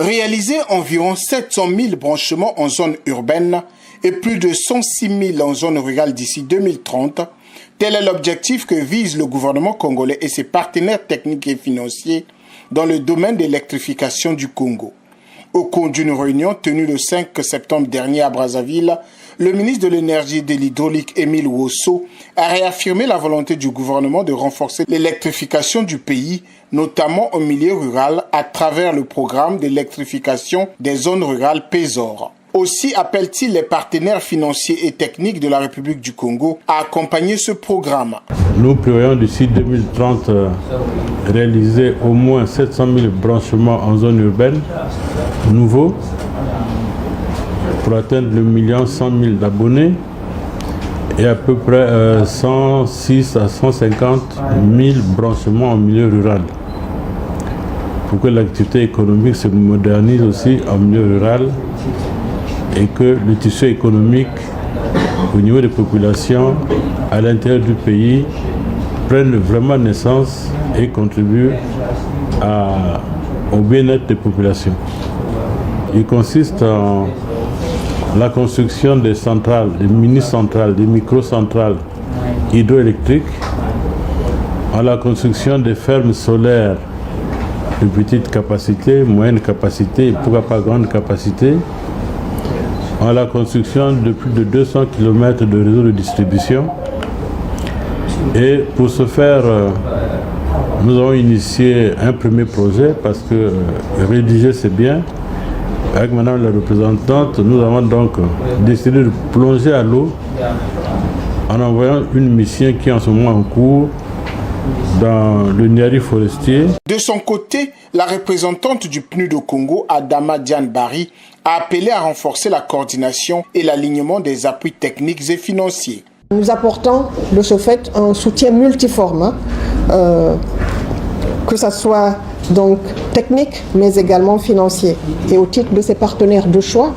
Réaliser environ 700 000 branchements en zone urbaine et plus de 106 000 en zone rurale d'ici 2030, tel est l'objectif que vise le gouvernement congolais et ses partenaires techniques et financiers dans le domaine de l'électrification du Congo. Au cours d'une réunion tenue le 5 septembre dernier à Brazzaville, le ministre de l'Énergie et de l'Hydraulique, Émile Wosso, a réaffirmé la volonté du gouvernement de renforcer l'électrification du pays, notamment au milieu rural, à travers le programme d'électrification des zones rurales PESOR. Aussi appelle-t-il les partenaires financiers et techniques de la République du Congo à accompagner ce programme. Nous prévoyons d'ici 2030 réaliser au moins 700 000 branchements en zone urbaine nouveaux pour atteindre le 1 100 000 d'abonnés et à peu près 106 à 150 000 branchements en milieu rural pour que l'activité économique se modernise aussi en milieu rural et que le tissu économique au niveau des populations à l'intérieur du pays prenne vraiment naissance et contribue au bien-être des populations. Il consiste en la construction des centrales, des mini-centrales, des micro-centrales hydroélectriques, en la construction des fermes solaires de petite capacité, moyenne capacité et pourquoi pas grande capacité, en la construction de plus de 200 km de réseau de distribution. Et pour ce faire, nous avons initié un premier projet parce que rédiger c'est bien. Avec madame la représentante, nous avons donc décidé de plonger à l'eau en envoyant une mission qui est en ce moment en cours dans le Niari forestier. De son côté, la représentante du PNUD au Congo, Adama Diane Barry, a appelé à renforcer la coordination et l'alignement des appuis techniques et financiers. Nous apportons de ce fait un soutien multiforme, que ce soit donc technique mais également financier. Et au titre de ces partenaires de choix,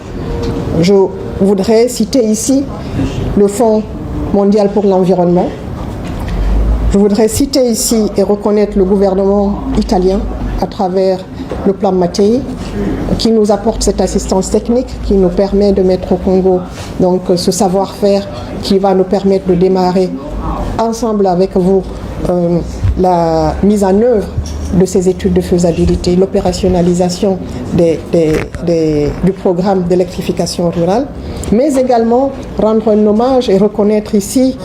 je voudrais citer ici le Fonds mondial pour l'environnement. Je voudrais citer ici et reconnaître le gouvernement italien à travers le plan Mattei qui nous apporte cette assistance technique qui nous permet de mettre au Congo donc ce savoir-faire qui va nous permettre de démarrer ensemble avec vous la mise en œuvre de ces études de faisabilité, l'opérationnalisation du programme d'électrification rurale, mais également rendre un hommage et reconnaître ici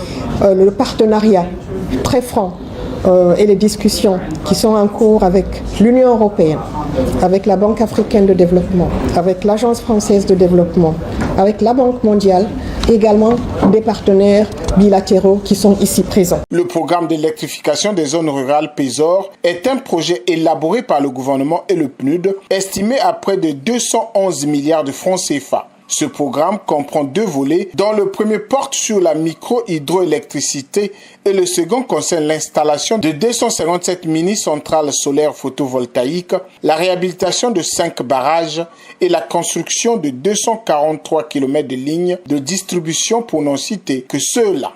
le partenariat très franc et les discussions qui sont en cours avec l'Union européenne, avec la Banque africaine de développement, avec l'Agence française de développement, avec la Banque mondiale, également des partenaires bilatéraux qui sont ici présents. Le programme d'électrification des zones rurales PESOR est un projet élaboré par le gouvernement et le PNUD, estimé à près de 211 milliards de francs CFA. Ce programme comprend deux volets, dont le premier porte sur la micro-hydroélectricité et le second concerne l'installation de 257 mini-centrales solaires photovoltaïques, la réhabilitation de 5 barrages et la construction de 243 km de lignes de distribution pour n'en citer que ceux-là.